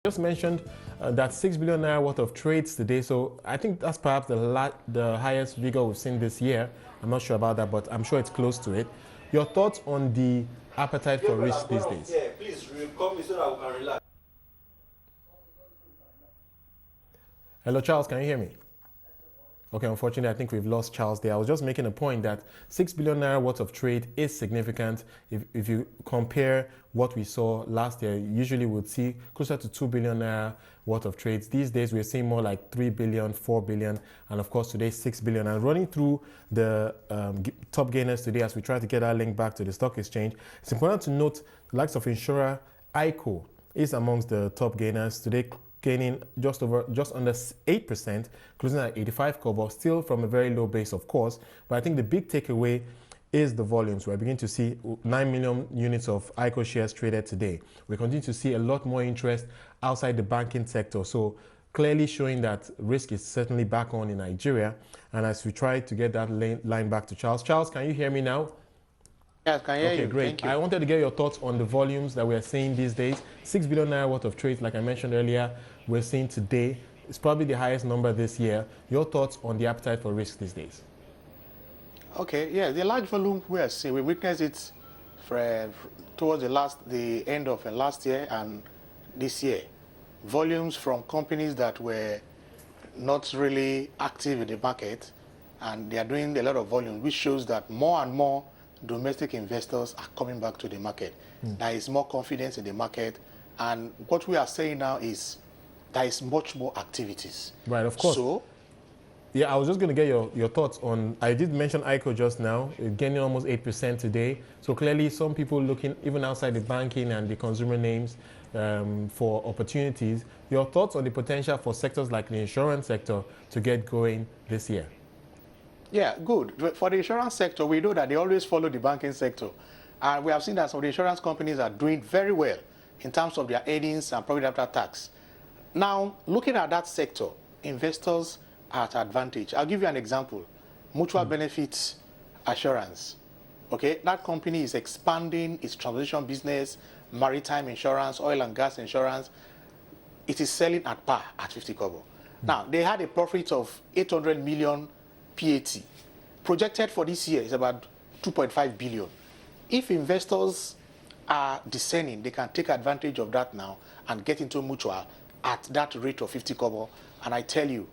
Just mentioned that 6 billion naira worth of trades today, so I think that's perhaps the highest figure we've seen this year. I'm not sure about that, but I'm sure it's close to it. Your thoughts on the appetite for risk these days? Yeah, please call me so that we can relax. Hello, Charles, can you hear me? Okay, unfortunately, I think we've lost Charles there. I was just making a point that 6 billion naira worth of trade is significant. If you compare what we saw last year, usually we would see closer to 2 billion naira worth of trades. These days, we're seeing more like 3 billion, 4 billion, and of course, today, 6 billion. And running through the top gainers today as we try to get our link back to the stock exchange, it's important to note the likes of insurer ICO is amongst the top gainers today, gaining just under 8%, closing at 85 kobo, still from a very low base, of course. But I think the big takeaway is the volumes. We're beginning to see 9 million units of ICO shares traded today. We continue to see a lot more interest outside the banking sector. So clearly showing that risk is certainly back on in Nigeria. And as we try to get that line back to Charles. Charles, can you hear me now? Yes, can hear you. Okay, great. Thank you. I wanted to get your thoughts on the volumes that we are seeing these days. 6 billion naira worth of trades, like I mentioned earlier, we're seeing today. It's probably the highest number this year. Your thoughts on the appetite for risk these days? Okay, yeah, the large volume we are seeing, we witnessed it towards the end of last year and this year. Volumes from companies that were not really active in the market, and they are doing a lot of volume, which shows that more and more domestic investors are coming back to the market. There is more confidence in the market, and what we are saying now is there is much more activities. Right, of course. So, yeah, I was just going to get your thoughts on, I did mention ICO just now, gaining almost 8% today. So clearly some people looking even outside the banking and the consumer names for opportunities. Your thoughts on the potential for sectors like the insurance sector to get going this year? yeah, good. For the insurance sector, we know that they always follow the banking sector. And we have seen that some of the insurance companies are doing very well in terms of their earnings and profit after tax. Now, looking at that sector, investors are at advantage. I'll give you an example. Mutual Benefits Assurance. Okay, that company is expanding its transportation business, maritime insurance, oil and gas insurance. It is selling at par at 50 kobo. Now, they had a profit of 800 million PAT. Projected for this year is about 2.5 billion. If investors are discerning, they can take advantage of that now and get into mutual at that rate of 50 kobo. And I tell you,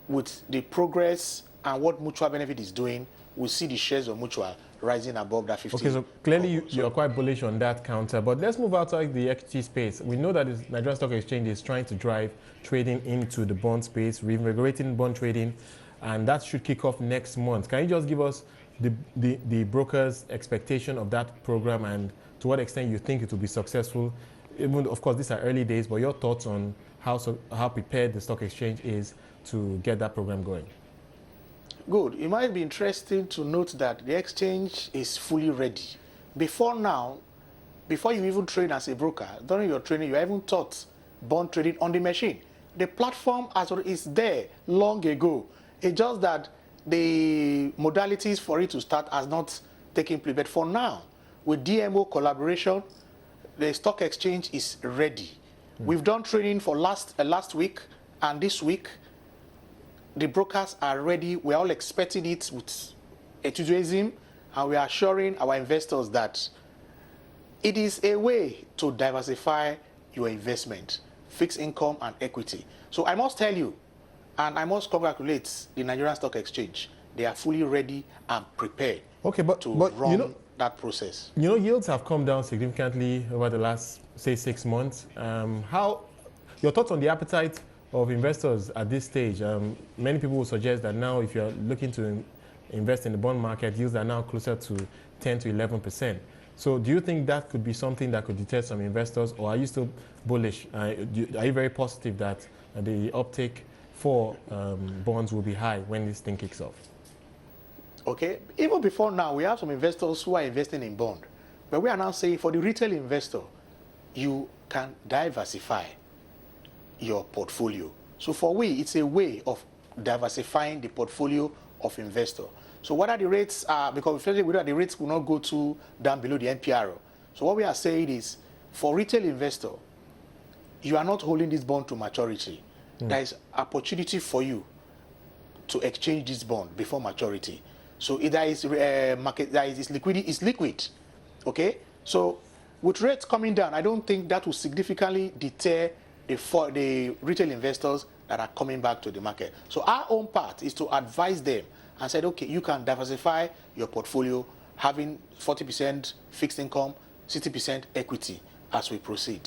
with the progress and what Mutual Benefit is doing, we'll see the shares of Mutual rising above that 50. Okay, so clearly you're quite bullish on that counter. But let's move outside the equity space. We know that the Nigerian Stock Exchange is trying to drive trading into the bond space, reinvigorating bond trading, and that should kick off next month. Can you just give us the broker's expectation of that program and to what extent you think it will be successful? Even, of course, these are early days, but your thoughts on how prepared the stock exchange is to get that program going? Good. It might be interesting to note that the exchange is fully ready. Before now, before you even train as a broker, during your training, you haven't taught bond trading on the machine. The platform is there long ago. It's just that the modalities for it to start has not taken place. But for now, with DMO collaboration, the stock exchange is ready. We've done training for last week and this week. The brokers are ready. We're all expecting it with enthusiasm, and we are assuring our investors that it is a way to diversify your investment, fixed income and equity. So I must tell you, and I must congratulate the Nigerian Stock Exchange. They are fully ready and prepared to run that process. You know, yields have come down significantly over the last, say, 6 months. Your thoughts on the appetite of investors at this stage? Many people will suggest that now if you're looking to invest in the bond market, yields are now closer to 10 to 11%. So do you think that could be something that could deter some investors, or are you still bullish? Are you very positive that the uptake for bonds will be high when this thing kicks off? Okay, even before now, we have some investors who are investing in bond. But we are now saying for the retail investor, you can diversify your portfolio. So for we, it's a way of diversifying the portfolio of investor. So whether the rates are, because whether the rates will not go down below the NPR. So what we are saying is, for retail investor, you are not holding this bond to maturity. There is opportunity for you to exchange this bond before maturity. So if there is market, there is liquidity, is liquid. Okay, so with rates coming down, I don't think that will significantly deter the retail investors that are coming back to the market. So our own part is to advise them and said, okay, you can diversify your portfolio, having 40% fixed income, 60% equity as we proceed.